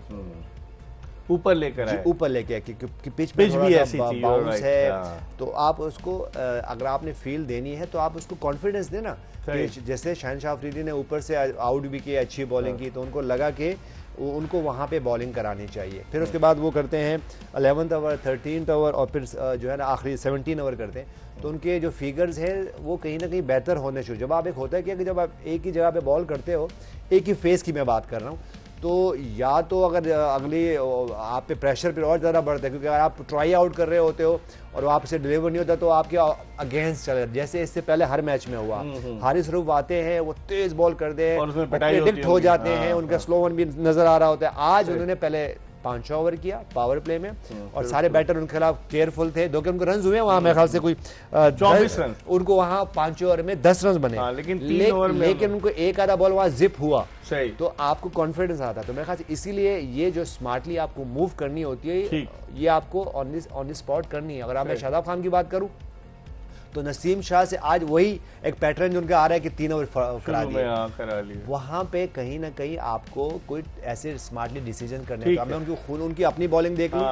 ऊपर लेकर आए, ऊपर लेके, क्योंकि पिच भी ऐसी बाउंस है। तो आप उसको अगर आपने फील देनी है तो आप उसको कॉन्फिडेंस देना। जैसे शहनशाह अफरीदी ने ऊपर से आउट भी किया, अच्छी बॉलिंग की, तो उनको लगा कि उनको वहाँ पे बॉलिंग करानी चाहिए। फिर उसके बाद वो करते हैं 11th ओवर, 13th ओवर, और फिर जो है ना आखिरी 17 ओवर करते हैं। तो उनके जो फिगर्स हैं वो कहीं ना कहीं बेहतर होने शुरू। जब आप एक होता है कि जब आप एक ही जगह पे बॉल करते हो, एक ही फेस की मैं बात कर रहा हूँ, तो या तो अगर अगली आप पे प्रेशर फिर और ज़्यादा बढ़ता है, क्योंकि अगर आप ट्राई आउट कर रहे होते हो और वहाँ से डिलीवर नहीं होता तो आपके अगेंस्ट चले, जैसे इससे पहले हर मैच में हुआ। हारिस रऊफ आते हैं, वो तेज बॉल कर दे, प्रेडिक्ट हो जाते हैं, उनका स्लो वन भी नजर आ रहा होता है। आज उन्होंने पहले 5 ओवर किया पावर प्ले में, और सारे बैटर उनके खिलाफ केयरफुल थे। दो कि उनको रन हुए वहां, मेरे ख्याल से कोई 24 रन उनको वहां 5 ओवर में 10 रन बने। लेकिन उनको एक आधा बॉल वहां जिप हुआ, सही, तो आपको कॉन्फिडेंस आता। तो मेरे ख्याल से इसीलिए ये जो स्मार्टली आपको मूव करनी होती है, ये आपको ऑन द स्पॉट करनी है। अगर आप मैं शादाब खान की बात करूं तो नसीम शाह से आज वही एक पैटर्न जो उनका आ रहा है कि 3 ओवर करा दिए। वहां पे कहीं ना कहीं आपको कोई ऐसे स्मार्टली डिसीजन करने का, मैं उनकी अपनी बॉलिंग देख लूं,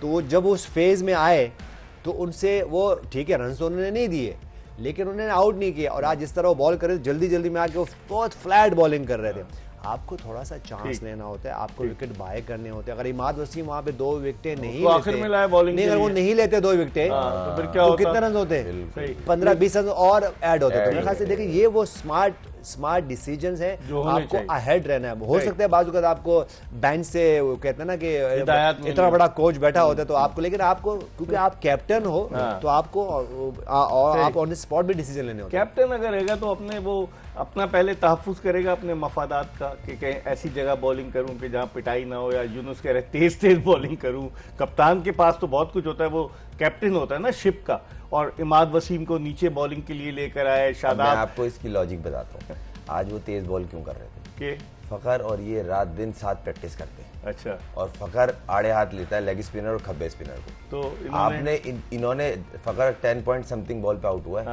तो वो जब उस फेज में आए तो उनसे वो ठीक है, रन तो उन्होंने नहीं दिए लेकिन उन्होंने आउट नहीं किया। और आज जिस तरह वो बॉल करे, जल्दी जल्दी में आके वो बहुत फ्लैट बॉलिंग कर रहे थे। आपको थोड़ा सा चांस लेना होता है, आपको विकेट बाय करने होते हैं। अगर इमाद वसीम वहां पे 2 विकेटें नहीं लेते, आखिर में लाए बॉलिंग, नहीं, अगर वो नहीं लेते 2 विकेटें, तो फिर क्या होता? कितने रन होते? 15-20 रन और ऐड होते। तो मेरे ख्याल से देखिए, ये वो स्मार्ट डिसीजंस हैं, आपको अहेड रहना है। हो सकता है बाजू का आपको बेंच से कहते हैं ना कि इतना बड़ा कोच बैठा होता है तो आपको, लेकिन आपको क्योंकि आप कैप्टन हो तो आपको आप ऑन द स्पॉट भी डिसीजन लेने होते हैं। कैप्टन अगर रहेगा तो अपना पहले तहफ्फुज़ करेगा अपने मफादात का, कि कहीं ऐसी जगह बॉलिंग करूं कि जहां पिटाई ना हो, या यूनुस कह रहे तेज बॉलिंग करूं। कप्तान के पास तो बहुत कुछ होता है, वो कैप्टन होता है ना शिप का। और इमाद वसीम को नीचे बॉलिंग के लिए लेकर आए शादाब। मैं आपको इसकी लॉजिक बताता हूँ, आज वो तेज बॉल क्यों कर रहे थे? फखर और ये रात दिन साथ प्रैक्टिस करते हैं। अच्छा। और फखर आड़े हाथ लेता है लेग स्पिनर और खब्बे स्पिनर को, तो आपने इन्होंने फखर 10 पॉइंट समथिंग बॉल पे आउट हुआ है।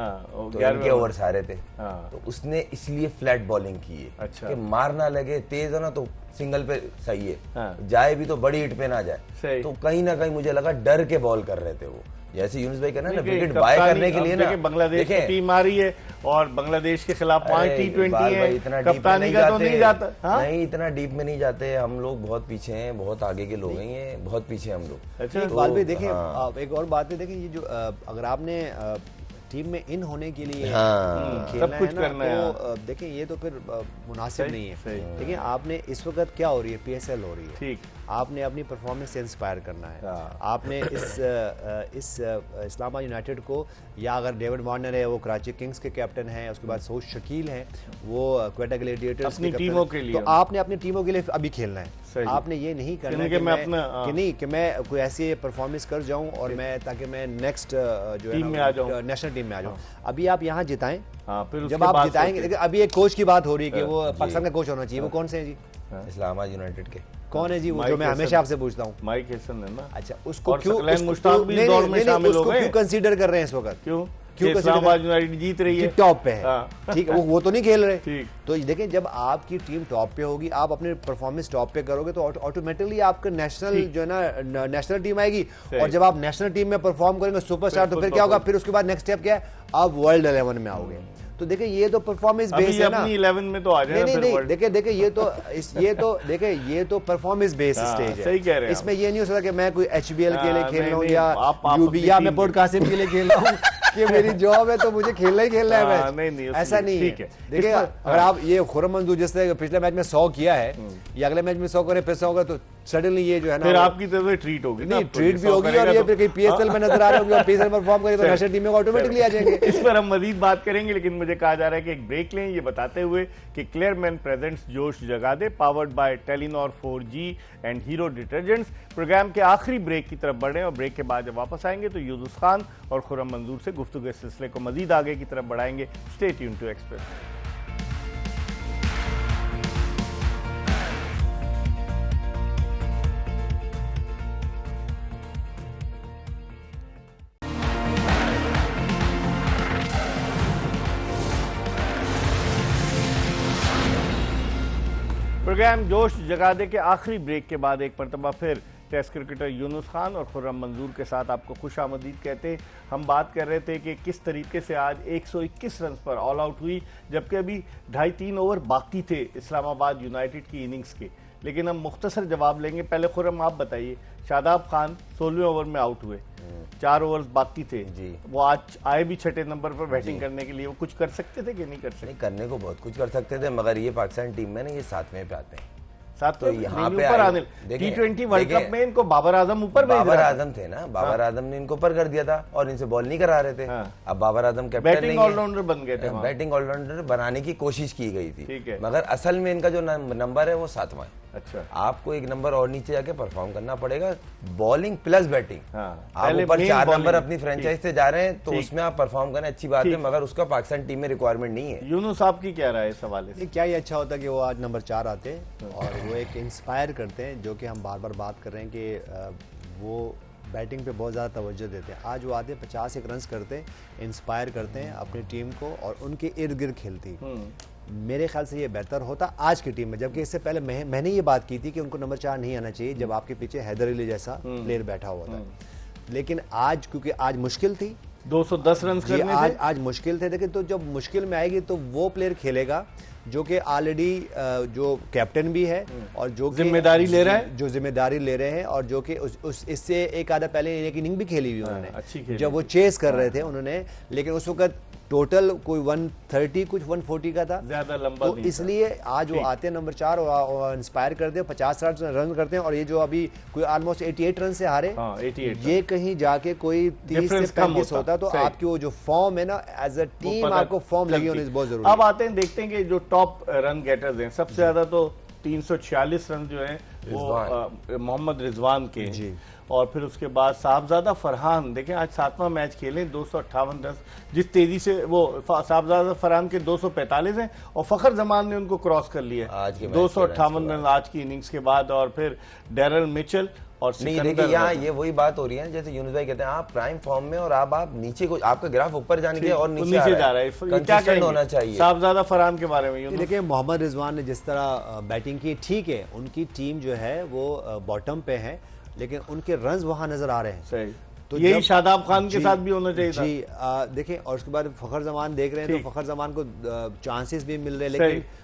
तो इनके ओवर सारे थे, तो उसने इसलिए फ्लैट बॉलिंग की है। अच्छा। कि मारना लगे, तेज है ना तो सिंगल पे सही है, जाए भी तो बड़ी हिट पे ना जाए। तो कहीं ना कहीं मुझे लगा डर के बॉल कर रहे थे वो। जैसे यूनुस भाई कहना ना देखिए, विकेट बाय करने के अब लिए ना देखिए, बांग्लादेश की टीम आ रही है और बांग्लादेश के खिलाफ 5 T20 है, इतना डीप में कप्तानी का तो नहीं जाता। हाँ? नहीं, इतना डीप में नहीं जाते हम लोग, बहुत पीछे हैं, बहुत आगे के लोग हैं, ये बहुत पीछे हम लोग। अच्छा, इकबाल भाई देखें, हाँ। एक और बात है, देखें ये जो अगर आपने टीम में इन होने के लिए हाँ। खेलना सब कुछ है ना, करना है, तो देखें ये तो फिर मुनासिब नहीं है। सही। देखिए आपने इस वक्त क्या हो रही है, PSL हो रही है, ठीक। आपने अपनी परफॉर्मेंस से इंस्पायर करना है। हाँ। आपने इस इस्लामाबाद यूनाइटेड को, या अगर डेविड वार्नर है वो कराची किंग्स के कैप्टन हैं, उसके बाद सऊद शकील हैं वो क्वेटा ग्लैडिएटर्स अपनी के कैप्टन टीमों हैं, के लिए। तो आपने अपनी टीमों के लिए अभी खेलना है। सही। आपने ये नहीं करना कि कि मैं अपना- कि नहीं कि मैं कोई ऐसी परफॉर्मेंस कर जाऊं और मैं, ताकि मैं नेक्स्ट जो है टीम में आ जाऊं। नेशनल टीम में आ जाऊं। अभी आप यहाँ जिताएं, हाँ, फिर उसके जब आप बाद जिताएंगे। सोचें। देखिए अभी एक कोच की बात हो रही है कि वो पाकिस्तान का कोच होना चाहिए, वो कौन से हैं जी? इस्लामाबाद यूनाइटेड के कौन है जी वो, माइक जो मैं हैसन। हमेशा आपसे पूछता हूँ? माइक हैसन है ना। अच्छा, उसको और क्यों सकलैन मुश्ताक भी इस दौड़ में शामिल हो गए। क्यों कंसीडर कर रहे हैं इस वक्त? क्यों? क्यों कि इस्लामाबाद यूनाइटेड जीत रही है, टॉप पे है, हाँ। ठीक है, वो तो नहीं खेल रहे। ठीक। तो देखें जब आपकी टीम टॉप पे होगी, आप अपने परफॉर्मेंस टॉप पे करोगे, तो ऑटोमेटिकली आपका नेशनल जो है ना नेशनल टीम आएगी। और जब आप नेशनल टीम में परफॉर्म करेंगे सुपरस्टार, तो फिर क्या होगा? फिर उसके बाद नेक्स्ट स्टेप क्या है? आप वर्ल्ड 11 में आओगे। तो देखिए ये तो परफॉर्मेंस बेस है ना। अपनी 11 में तो आ जाए। नहीं, देखिए ये तो परफॉर्मेंस बेस स्टेज है। सही कह रहे हैं इसमें ये नहीं हो सकता कि मैं कोई HBL के लिए खेल रहा हूँ नहीं, या आप यूबी अपनी या टीम मैं पोर्ट कासिम के लिए खेल रहा हूँ कि मेरी जॉब है तो मुझे खेलना ही खेलना है मैच। नहीं, ऐसा नहीं ठीक है। है। देखिए अगर आप ये खुर्रम मंजूर जिसने पिछले मैच में 100 किया है, या अगले मैच में 100 करे, फिर 100 करे, तो सडनली ये जो है ना, फिर आपकी तरफ से ट्रीट होगी ना। नहीं ट्रीट भी होगी, और ये फिर कहीं PSL में नजर आ रहे होंगे और PSL में परफॉर्म करेंगे तो नेशनल टीम में ऑटोमेटिकली आ जाएंगे। इस पर हम मजीद बात करेंगे, लेकिन मुझे कहा जा रहा है कि एक ब्रेक लें, ये बताते हुए कि क्लेयरमैन प्रेजेंट्स जोश जगा दे, powered by Telenor 4G and hero detergents. Programme के आखिरी ब्रेक की तरफ बढ़े और ब्रेक के बाद जब वापस आएंगे तो यूनुस खान और खुर्रम मंजूर से गुफ्तगू के सिलसिले को मजीद आगे की तरफ बढ़ाएंगे। Stay tuned to Express. Programme जोश जगादे के आखिरी ब्रेक के बाद एक मरतबा फिर टेस्ट क्रिकेटर यूनुस खान और खुर्रम मंजूर के साथ आपको खुशामदीद कहते हैं। हम बात कर रहे थे कि किस तरीके से आज 121 रन पर ऑल आउट हुई, जबकि अभी 2.5-3 ओवर बाकी थे इस्लामाबाद यूनाइटेड की इनिंग्स के। लेकिन हम मुख्तसर जवाब लेंगे। पहले खुर्रम आप बताइए, शादाब खान 16वें ओवर में आउट हुए, 4 ओवर्स बाकी थे जी। वो आज आए भी छठे नंबर पर बैटिंग करने के लिए, वो कुछ कर सकते थे कि नहीं कर सकते? नहीं, करने को बहुत कुछ कर सकते थे, मगर ये पाकिस्तान टीम में ना ये 7वें पे आते हैं। साथ तो यहाँ पे ऊपर आए- आने देखिए- T20 वर्ल्ड देखिए- कप में इनको बाबर आजम ऊपर भेज बाबर रहा था। आजम थे ना, बाबर आजम ने इनको ऊपर कर दिया था और इनसे बॉल नहीं करा रहे थे। हाँ। अब बाबर आजम कैप्टन बैटिंग नहीं है। ऑलराउंडर बन गए थे वहाँ। बैटिंग ऑलराउंडर बनाने की कोशिश की गई ठीक थी, है। मगर असल में इनका जो नंबर है वो 7वां है। अच्छा, आपको एक नंबर और नीचे जाके परफॉर्म करना पड़ेगा, बॉलिंग प्लस बैटिंग। हाँ, आप पहले ऊपर main 4 नंबर bowling। अपनी फ्रेंचाइज से जा रहे हैं तो ठीक। उसमें आप परफॉर्म करें, अच्छी बात है, ठीक। मगर उसका पाकिस्तान टीम में रिक्वायरमेंट नहीं है। यूनुस साहब की क्या राय है इस हवाले से? नहीं, क्या ही अच्छा होता कि वो आज नंबर 4 आते और वो एक इंस्पायर करते हैं, जो कि हम बार बार बात कर रहे हैं कि वो बैटिंग पे बहुत ज़्यादा तवज्जो देते हैं। आज वो आते 50 रन करते हैं, इंस्पायर करते हैं अपनी टीम को और उनके इर्द गिर्द खेलती। मेरे ख्याल से ये बेहतर होता आज की टीम में, जबकि इससे पहले मैंने ये बात की थी कि उनको नंबर 4 नहीं आना चाहिए जब आपके पीछे हैदर अली जैसा प्लेयर बैठा हुआ था। लेकिन आज क्योंकि आज मुश्किल थी, 210 रन जी, करने थे। आज मुश्किल थे, लेकिन तो जब मुश्किल में आएगी तो वो प्लेयर खेलेगा जो कि ऑलरेडी जो कैप्टन भी है और जो कि जिम्मेदारी ले रहा है, जो जिम्मेदारी ले रहे हैं, और जो कि इससे एक आधा पहले एक इनिंग भी खेली हुई उन्होंने, अच्छी खेली। जब वो चेस कर रहे थे उन्होंने, लेकिन उस वक्त टोटल कोई 130 कुछ 140 का था, ज्यादा लंबा तो नहीं था। इसलिए आज वो आते हैं नंबर 4 और इंस्पायर करते हैं, 50-60 रन करते हैं। और ये जो अभी कोई ऑलमोस्ट 88 रन से हारे, हाँ, 88 ये कहीं जाके कोई 30 से Difference कम 35 होता, तो सही। आपकी वो जो फॉर्म है ना, एज अ टीम पता आपको फॉर्म लगी चलती। होनी बहुत जरूरी अब है। आते हैं, देखते हैं कि जो टॉप रन गेटर्स हैं, सबसे ज्यादा तो 346 रन जो हैं वो मोहम्मद रिजवान के जी। हैं। और फिर उसके बाद साहबजादा फरहान, देखें आज 7वां मैच खेले, 258 रन, जिस तेजी से वो साहबजादा फरहान के 245 हैं और फखर जमान ने उनको क्रॉस कर लिया आज के मैच 258 रन आज की इनिंग्स के बाद। और फिर डेरल मिचेल और नहीं, देखिए यहाँ ये वही बात हो रही है, जैसे यूनुस भाई कहते हैं आप प्राइम फॉर्म में और आप नीचे को, आपका ग्राफ ऊपर जाने के और नीचे जा रहा है, क्या कंसिस्टेंट होना चाहिए। साहबजादा फरहान के बारे में यूनुस? देखिए मोहम्मद रिजवान ने जिस तरह बैटिंग की, ठीक है उनकी टीम जो है वो बॉटम पे है, लेकिन उनके रन्स वहां नजर आ रहे हैं। सही। तो यही जब- शादाब खान के जी, साथ भी होना चाहिए था। जी देखें, और उसके बाद फखर जमान देख रहे हैं ठीक। तो फखर जमान को चांसेस भी मिल रहे हैं, सही। लेकिन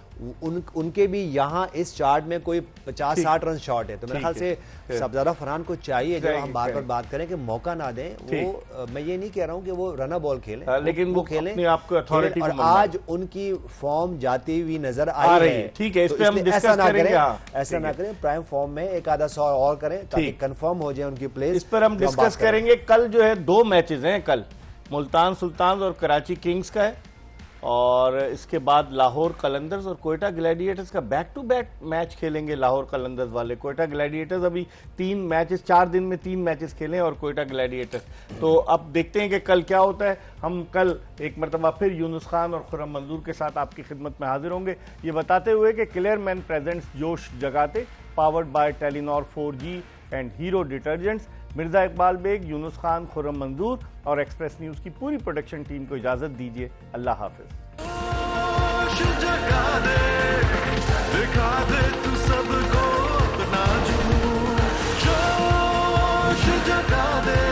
उनके भी यहाँ इस चार्ट में कोई 50-60 रन शॉट है, तो मेरे ठीक ख्याल है। से सबजादा फरहान को चाहिए, जब हम बार बार चाहिए। बात करें कि मौका ना दें वो, मैं ये नहीं कह रहा हूँ कि वो रनर बॉल खेलें, लेकिन वो खेलें अपने आप को authority खेलें, और को मानना है। आज उनकी फॉर्म जाती हुई नजर आ आई रही है। है। ठीक है, इस तो पे हम इसलिए discuss ऐसा ना करेंगे, करें, हाँ। ऐसा ठीक ना है। करें, प्राइम फॉर्म में एक आधा 100 और करें ताकि ठीक। कंफर्म हो जाए उनकी प्लेस। इस पर हम तो डिस्कस बात करें। करेंगे। कल जो है 2 मैचेस हैं, कल मुल्तान सुल्तान और कराची किंग्स का है, और इसके बाद लाहौर कलंदर्स और कोयटा ग्लैडिएटर्स का बैक टू बैक मैच खेलेंगे। लाहौर कलंदर्स वाले, कोयटा ग्लैडिएटर्स अभी 3 मैचेस 4 दिन में 3 मैचेस खेले और कोयटा ग्लैडिएटर्स। तो अब देखते हैं कि कल क्या होता है। हम कल एक मरतबा फिर यूनुस खान और खुर्रम मंजूर के साथ आपकी खिदमत में हाजिर होंगे, ये बताते हुए कि क्लियरमैन प्रेजेंट्स जोश जगाते, powered by Telenor 4G and hero detergents. Mirza Iqbal Baig, Younis Khan, Khurram Manzoor और एक्सप्रेस न्यूज की पूरी प्रोडक्शन टीम को इजाजत दीजिए। अल्लाह हाफिज। दिखा दे तू सबको अपना जुनून, जोश जगा दे।